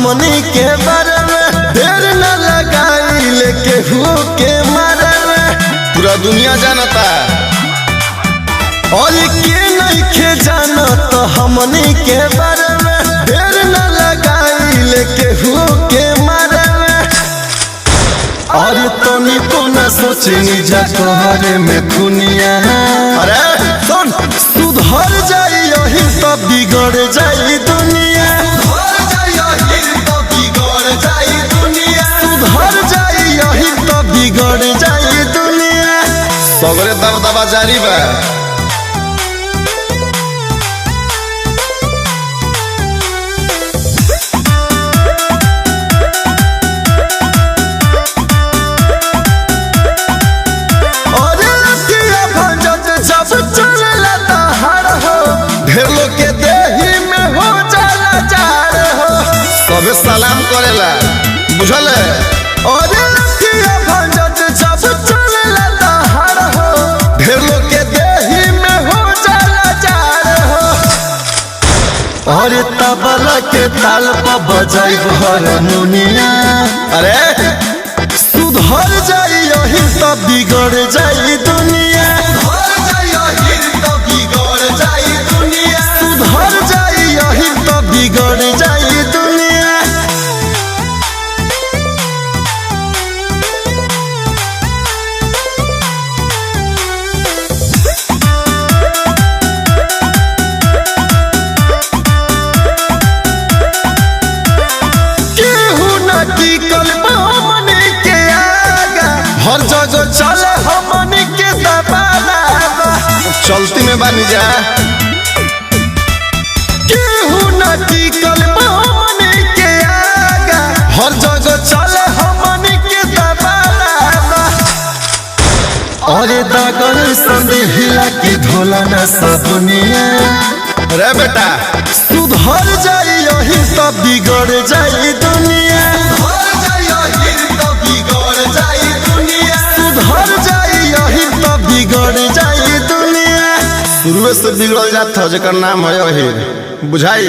हमनी के बारे में देर न लगाइल केहू के मारे में पूरा दुनिया जानता और के नहीं के जानत हमनी के बारे में देर न लगाइल केहू के मारे में और तनी को न सोचनी जा तोहरे में दुनिया अरे सुन सुधर जाई यही तो बिगड़ जाई दुनिया सुधर जाई यही तो बिगड़ जाई दुनिया सगरे दबदबा जारी बा ढेर लोग के देही में हो जाला जार हो सबे सलाम करेला बुझल है और जब चलेला दहाड़ हो ढेर लोग के देही में हो जाला जार हो और तबला के ताल पर बजाई हारमोनिया अरे सुधर जाई यही तो बिगड़ जाई दुनिया बिगड़ जाई दुनिया केहू न टिकल हमनी के आगा हर जगह चले हमनी के दबाला चलती में बानी जा टिकल हमनी के आगा हर जगह चले हमनी के दबाला अरे दागल संदेहिला की ढोला न सबनिया रे बेटा सुधर जाई यही तो बिगड़ जाई दुनिया सुधर जाई यही तो बिगड़ जाई दुनिया शुरू से बिगड़ जात जेकर नाम है यही बुझाई।